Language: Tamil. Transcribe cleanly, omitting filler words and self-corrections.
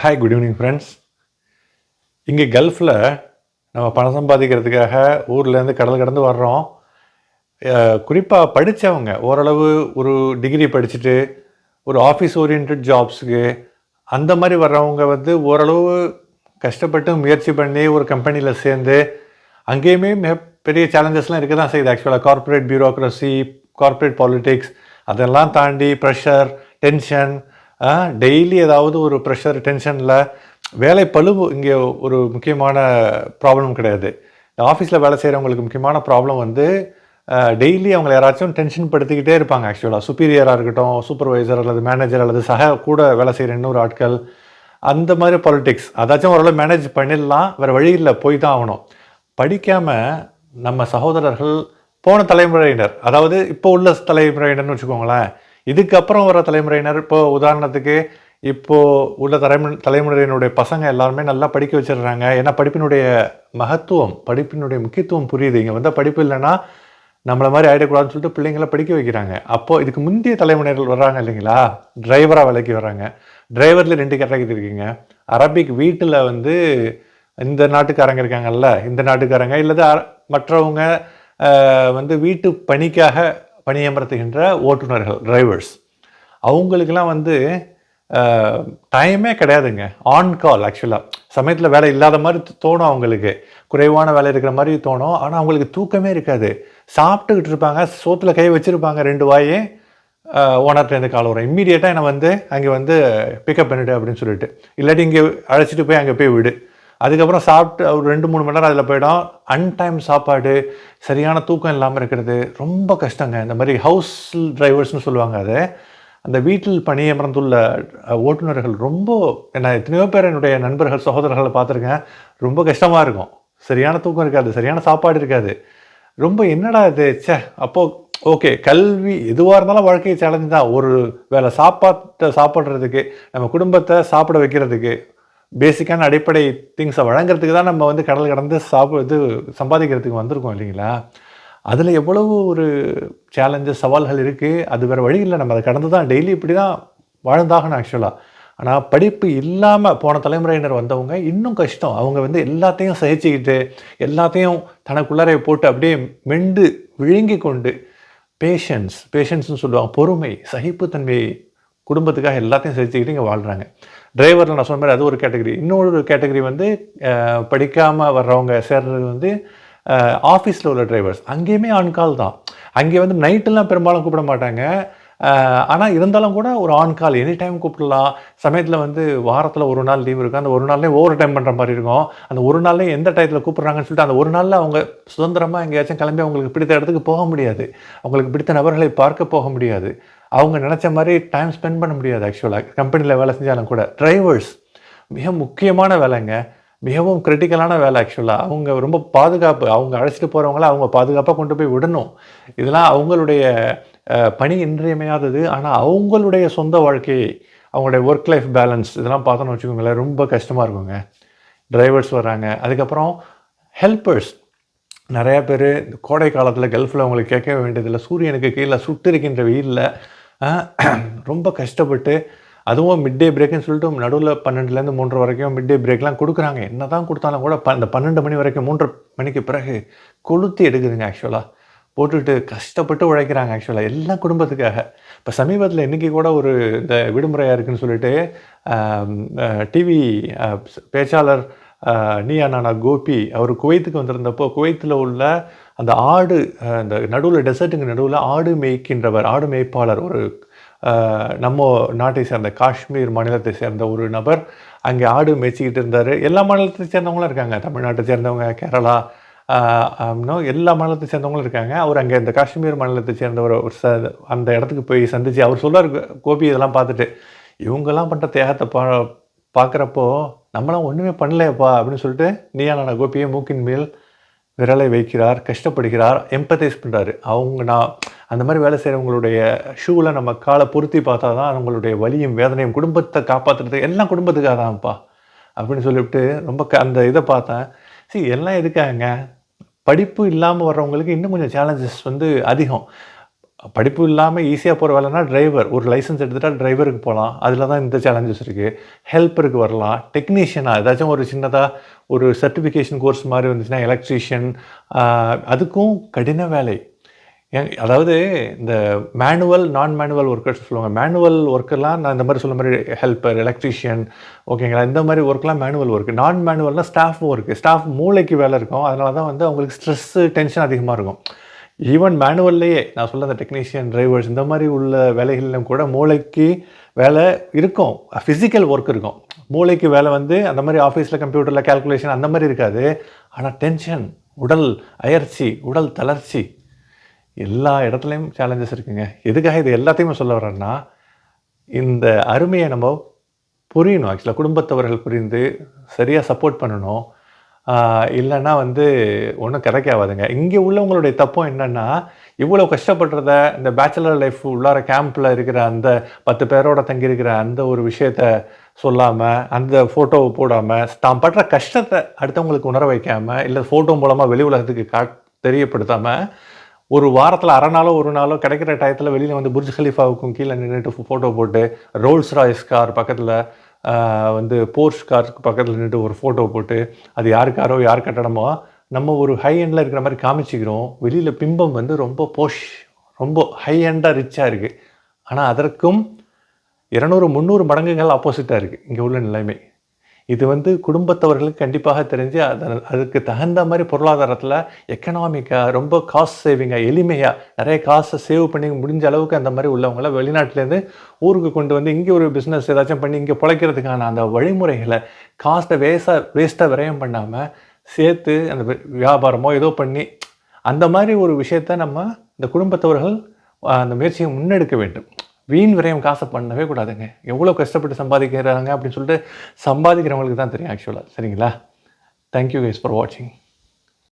Hi, good evening friends. இங்கே கல்ஃபில் நம்ம பணம் சம்பாதிக்கிறதுக்காக ஊர்லேருந்து கடல் கடந்து வர்றோம். குறிப்பாக படித்தவங்க ஓரளவு ஒரு டிகிரி படிச்சுட்டு ஒரு ஆஃபீஸ் ஓரியன்ட் ஜாப்ஸுக்கு அந்த மாதிரி வர்றவங்க ஓரளவு கஷ்டப்பட்டு முயற்சி பண்ணி ஒரு கம்பெனியில் சேர்ந்து அங்கேயுமே மிகப்பெரிய சேலஞ்சஸ்லாம் இருக்க தான் செய்யுது. ஆக்சுவலாக கார்ப்பரேட் பியூரோக்ரஸி, கார்ப்பரேட் பாலிட்டிக்ஸ் அதெல்லாம் தாண்டி ப்ரெஷர், டென்ஷன், டெய்லி ஏதாவது ஒரு ப்ரெஷர், டென்ஷனில் வேலை பளு இங்கே ஒரு முக்கியமான ப்ராப்ளம் கிடையாது. ஆஃபீஸில் வேலை செய்கிறவங்களுக்கு முக்கியமான ப்ராப்ளம் டெய்லி அவங்களை யாராச்சும் டென்ஷன் படுத்திக்கிட்டே இருப்பாங்க. ஆக்சுவலாக சுப்பீரியராக இருக்கட்டும், சூப்பர்வைசர் அல்லது மேனேஜர் அல்லது கூட வேலை செய்கிற இன்னொரு ஆட்கள், அந்த மாதிரி பாலிட்டிக்ஸ் அதாச்சும் ஓரளவு மேனேஜ் பண்ணிடலாம், வேறு வழி இல்லை, போய் தான் ஆகணும். படிக்காமல் நம்ம சகோதரர்கள் போன தலைமுறையினர், அதாவது இப்போ உள்ள தலைமுறையினர்னு வச்சுக்கோங்களேன், இதுக்கப்புறம் வர தலைமுறையினர், இப்போ உதாரணத்துக்கு இப்போது உள்ள தலைமுறையினுடைய பசங்க எல்லாருமே நல்லா படிக்க வச்சிடுறாங்க. ஏன்னா படிப்பினுடைய மகத்துவம், படிப்பினுடைய முக்கியத்துவம் புரியுது. இங்கே படிப்பு இல்லைன்னா நம்மளை மாதிரி ஆகிடக்கூடாதுன்னு சொல்லிட்டு பிள்ளைங்களை படிக்க வைக்கிறாங்க. அப்போது இதுக்கு முந்தைய தலைமுறைகள் வர்றாங்க இல்லைங்களா, டிரைவராக வேலைக்கு வர்றாங்க. டிரைவரில் 2 கேட்டகரி இருக்கீங்க. அரபிக் வீட்டில் இந்த நாட்டுக்காரங்க இருக்காங்கல்ல, இந்த நாட்டுக்காரங்க இல்லது மற்றவங்க வீட்டு பணிக்காக பணியமர்த்துகின்ற ஓட்டுநர்கள், டிரைவர்ஸ். அவங்களுக்கெல்லாம் டைமே கிடையாதுங்க. ஆன் கால். ஆக்சுவலாக சமயத்தில் வேலை இல்லாத மாதிரி தோணும், அவங்களுக்கு குறைவான வேலை இருக்கிற மாதிரி தோணும். ஆனால் அவங்களுக்கு தூக்கமே இருக்காது. சாப்பிட்டுக்கிட்டு இருப்பாங்க, சோத்தில் கை வச்சுருப்பாங்க, 2 வாயே. ஓனர்கிட்டேருந்து கால் வரும், இம்மீடியட்டாக என்னை அங்கே பிக்கப் பண்ணிவிடு அப்படின்னு சொல்லிட்டு, இல்லாட்டி இங்கே அழைச்சிட்டு போய் அங்கே போய் விடு. அதுக்கப்புறம் சாப்பிட்டு ஒரு 2-3 மணி நேரம் அதில் போயிடும். அன்டைம் சாப்பாடு, சரியான தூக்கம் இல்லாமல் இருக்கிறது ரொம்ப கஷ்டங்க. இந்த மாதிரி ஹவுஸ் டிரைவர்ஸ்னு சொல்லுவாங்க. அது அந்த வீட்டில் பணியமர்ந்துள்ள ஓட்டுநர்கள் ரொம்ப, நான் எத்தனையோ பேர் என்னுடைய நண்பர்கள், சகோதரர்களை பார்த்துருக்கேன். ரொம்ப கஷ்டமாக இருக்கும். சரியான தூக்கம் இருக்காது, சரியான சாப்பாடு இருக்காது. ரொம்ப என்னடா இது, அப்போது ஓகே, கல்வி எதுவாக இருந்தாலும் வாழ்க்கை சேலஞ்சு தான். ஒரு வேளை சாப்பிட்றதுக்கு, நம்ம குடும்பத்தை சாப்பிட வைக்கிறதுக்கு, பேசிக்கான அடிப்படை திங்ஸை வழங்குறதுக்கு தான் நம்ம கடல் கடந்து சம்பாதிக்கிறதுக்கு வந்திருக்கோம் இல்லைங்களா. அதில் எவ்வளவு ஒரு சேலஞ்சஸ், சவால்கள் இருக்குது. அது வேறு வழி இல்லை, நம்ம அதை கடந்து தான் டெய்லி இப்படி தான் வாழ்ந்தாகணும் ஆக்சுவலாக. ஆனால் படிப்பு இல்லாமல் போன தலைமுறையினர் வந்தவங்க இன்னும் கஷ்டம். அவங்க எல்லாத்தையும் சகிச்சுக்கிட்டு, எல்லாத்தையும் தனக்குள்ளாரையை போட்டு அப்படியே மெண்டு விழுங்கி கொண்டு, பேஷன்ஸ்னு சொல்லுவாங்க, பொறுமை, சகிப்புத்தன்மை, குடும்பத்துக்காக எல்லாத்தையும் சகிச்சுக்கிட்டு இங்கே வாழ்கிறாங்க. டிரைவரில் நான் சொன்ன மாதிரி அது ஒரு கேட்டகரி. இன்னொரு கேட்டகரி படிக்காமல் வர்றவங்க சேர்றது ஆஃபீஸில் உள்ள டிரைவர்ஸ். அங்கேயுமே ஆண்கால் தான். அங்கே நைட்டெல்லாம் பெரும்பாலும் கூப்பிட மாட்டாங்க. ஆனால் இருந்தாலும் கூட ஒரு ஆண்கால் எனி டைம் கூப்பிடலாம். சமயத்தில் வாரத்தில் ஒரு நாள் லீவ் இருக்கும். அந்த ஒரு நாள்லேயே ஓவர் டைம் பண்ணுற மாதிரி இருக்கும். அந்த ஒரு நாள்லேயே எந்த டயத்தில் கூப்பிட்றாங்கன்னு சொல்லிட்டு அந்த ஒரு நாளில் அவங்க சுதந்திரமாக எங்கேயாச்சும் கிளம்பி அவங்களுக்கு பிடித்த இடத்துக்கு போக முடியாது. அவங்களுக்கு பிடித்த நபர்களை பார்க்க போக முடியாது. அவங்க நினச்ச மாதிரி டைம் ஸ்பெண்ட் பண்ண முடியாது. ஆக்சுவலாக கம்பெனியில் வேலை செஞ்சாலும் கூட டிரைவர்ஸ் மிக முக்கியமான வேலைங்க. மிகவும் கிரிட்டிக்கலான வேலை. ஆக்சுவலாக அவங்க ரொம்ப பாதுகாப்பு. அவங்க அழைச்சிட்டு போகிறவங்கள அவங்க பாதுகாப்பாக கொண்டு போய் விடணும். இதெல்லாம் அவங்களுடைய பணி இன்றியமையாதது. ஆனால் அவங்களுடைய சொந்த வாழ்க்கையை, அவங்களுடைய ஒர்க் லைஃப் பேலன்ஸ் இதெல்லாம் பார்த்தோன்னு வச்சுக்கோங்களேன், ரொம்ப கஷ்டமாக இருக்குங்க. டிரைவர்ஸ் வர்றாங்க. அதுக்கப்புறம் ஹெல்ப்பர்ஸ் நிறையா பேர். கோடை காலத்தில் கல்ஃபில் அவங்களுக்கு கேட்க வேண்டியதில்லை. சூரியனுக்கு கீழே சுட்டு இருக்கின்ற வெயிலில் ரொம்ப கஷ்டப்பட்டு, அதுவும் மிட் டே பிரேக்குன்னு சொல்லிட்டு நடுவில் 12லேருந்து 3 வரைக்கும் மிட் டே பிரேக்லாம் கொடுக்குறாங்க. என்ன தான் கொடுத்தாலும் கூட இந்த 12 மணி வரைக்கும், 3:30 மணிக்கு பிறகு கொளுத்தி எடுக்குதுங்க. ஆக்சுவலாக போட்டுட்டு கஷ்டப்பட்டு உழைக்கிறாங்க. ஆக்சுவலாக எல்லாம் குடும்பத்துக்காக. இப்போ சமீபத்தில் இன்றைக்கி கூட ஒரு இந்த விடுமுறையாக இருக்குதுன்னு சொல்லிட்டு டிவி பேச்சாளர் நீயா நானா கோபி அவர் குவைத்துக்கு வந்திருந்தப்போ, குவைத்தில் உள்ள அந்த ஆடு, அந்த நடுவில் டெசர்ட்டுக்கு நடுவில் ஆடு மேய்க்கின்றவர், ஆடு மேய்ப்பாளர், ஒரு நம்ம நாட்டை சேர்ந்த காஷ்மீர் மாநிலத்தை சேர்ந்த ஒரு நபர் அங்கே ஆடு மேய்ச்சிக்கிட்டு இருந்தார். எல்லா மாநிலத்தை சேர்ந்தவங்களும் இருக்காங்க. தமிழ்நாட்டை சேர்ந்தவங்க, கேரளா, எல்லா மாநிலத்தை சேர்ந்தவங்களும் இருக்காங்க. அவர் அங்கே இந்த காஷ்மீர் மாநிலத்தை சேர்ந்தவர் அந்த இடத்துக்கு போய் சந்தித்து அவர் சொல்கிறார், கோபி இதெல்லாம் பார்த்துட்டு, இவங்கெல்லாம் பண்ணுற தியாகத்தை பார்க்குறப்போ நம்மளாம் ஒன்றுமே பண்ணலையப்பா அப்படின்னு சொல்லிட்டு நீயா நானா கோபியை மூக்கின் மேல் விரலை வைக்கிறார், கஷ்டப்படுகிறார், எம்பத்தைஸ் பண்ணுறாரு. நான் அந்த மாதிரி வேலை செய்கிறவங்களுடைய ஷூவில் நம்ம காலை பொருத்தி பார்த்தா தான் அவங்களுடைய வலியும் வேதனையும், குடும்பத்தை காப்பாற்றுறதுக்கு எல்லாம் குடும்பத்துக்காக தான்ப்பா அப்படின்னு சொல்லிவிட்டு ரொம்ப அந்த இதை பார்த்தேன். எல்லாம் எதுக்காங்க, படிப்பு இல்லாமல் வர்றவங்களுக்கு இன்னும் கொஞ்சம் சேலஞ்சஸ் அதிகம். படிப்பு இல்லாமல் ஈஸியாக போகிற வேலைன்னா டிரைவர், ஒரு லைசன்ஸ் எடுத்துகிட்டா டிரைவருக்கு போகலாம். அதில் தான் இந்த சேலஞ்சஸ் இருக்குது. ஹெல்ப்பருக்கு வரலாம். டெக்னீஷியனாக ஏதாச்சும் ஒரு சின்னதாக ஒரு சர்டிஃபிகேஷன் கோர்ஸ் மாதிரி வந்துச்சுன்னா எலக்ட்ரீஷியன், அதுக்கும் கடின வேலை. அதாவது இந்த மேனுவல், நான் மேனுவல் ஒர்க்கர்ஸ் சொல்லுவாங்க. மேனுவல் ஒர்க்கெல்லாம் நான் இந்த மாதிரி சொல்ல மாதிரி ஹெல்ப்பர், எலக்ட்ரீஷியன், ஓகேங்களா, இந்த மாதிரி ஒர்க்லாம் மேனுவல் ஒர்க்கு. நான் மேனுவல்னால் ஸ்டாஃப் ஒர்க்கு. ஸ்டாஃப் மூளைக்கு வேலை இருக்கும். அதனால தான் வந்து அவங்களுக்கு ஸ்ட்ரெஸ்ஸு, டென்ஷன் அதிகமாக இருக்கும். ஈவன் மேனுவல்லையே நான் சொல்ல அந்த டெக்னீஷியன், டிரைவர்ஸ் இந்த மாதிரி உள்ள வேலைகளிலும் கூட மூளைக்கு வேலை இருக்கும். ஃபிசிக்கல் ஒர்க் இருக்கும். மூளைக்கு வேலை வந்து அந்த மாதிரி ஆஃபீஸில் கம்ப்யூட்டரில் கால்குலேஷன் அந்த மாதிரி இருக்காது. ஆனால் டென்ஷன், உடல் அயற்சி, உடல் தளர்ச்சி, எல்லா இடத்துலையும் சேலஞ்சஸ் இருக்குங்க. எதுக்காக இது எல்லாத்தையுமே சொல்ல வரேன்னா, இந்த அருமையை நம்ம புரியணும். ஆக்சுவலாக குடும்பத்தவர்கள் புரிந்து சரியாக சப்போர்ட் பண்ணணும். இல்லைன்னா வந்து ஒன்றும் கிடைக்காதுங்க. இங்கே உள்ளவங்களுடைய தப்பும் என்னென்னா, இவ்வளோ கஷ்டப்படுறத இந்த பேச்சுலர் லைஃப் உள்ளார கேம்பில் இருக்கிற அந்த 10 பேரோட தங்கியிருக்கிற அந்த ஒரு விஷயத்த சொல்லாமல், அந்த ஃபோட்டோவை போடாமல், தான் படுற கஷ்டத்தை அடுத்தவங்களுக்கு உணர வைக்காமல், இல்லை ஃபோட்டோ மூலமாக வெளி உலகத்துக்கு தெரியப்படுத்தாமல், ஒரு வாரத்தில் அரை நாளோ ஒரு நாளோ கிடைக்கிற டயத்தில் வெளியில் வந்து புர்ஜ் கலீஃபாவுக்கும் கீழே நின்றுட்டு ஃபோட்டோ போட்டு, ரோல்ஸ் ராய்ஸ் கார் பக்கத்தில் வந்து போர்ஷ் காருக்கு பக்கத்தில் நின்றுட்டு ஒரு ஃபோட்டோ போட்டு, அது யார் காரோ யார் கட்டணமோ நம்ம ஒரு ஹை எண்டில் இருக்கிற மாதிரி காமிச்சிக்கிறோம். வெளியில் பிம்பம் வந்து ரொம்ப ரொம்ப ஹை எண்டாக ரிச்சாக இருக்குது. ஆனால் அதற்கும் 200, 300 மடங்குகள் ஆப்போசிட்டாக இருக்குது இங்கே உள்ள நிலைமை. இது வந்து குடும்பத்தவர்களுக்கு கண்டிப்பாக தெரிஞ்சு அதுக்கு தகுந்த மாதிரி பொருளாதாரத்தில் எக்கனாமிக்காக ரொம்ப காஸ்ட் சேவிங்காக, எளிமையாக நிறைய காசை சேவ் பண்ணி முடிஞ்ச அளவுக்கு அந்த மாதிரி உள்ளவங்கள வெளிநாட்டிலேருந்து ஊருக்கு கொண்டு வந்து இங்கே ஒரு பிஸ்னஸ் ஏதாச்சும் பண்ணி இங்கே பிழைக்கிறதுக்கான அந்த வழிமுறைகளை காஸ்ட்டை வேஸ்ட்டாக விரயம் பண்ணாமல் சேர்த்து அந்த வியாபாரமோ ஏதோ பண்ணி அந்த மாதிரி ஒரு விஷயத்தை நம்ம இந்த குடும்பத்தவர்கள் அந்த முயற்சியை முன்னெடுக்க வேண்டும். வீண் விரயம் காசை பண்ணவே கூடாதுங்க. எவ்வளோ கஷ்டப்பட்டு சம்பாதிக்கிறாங்க அப்படின்னு சொல்லிட்டு சம்பாதிக்கிறவங்களுக்கு தான் தெரியும் ஆக்சுவலாக. சரிங்களா? தேங்க்யூ கைஸ் ஃபார் வாட்சிங்.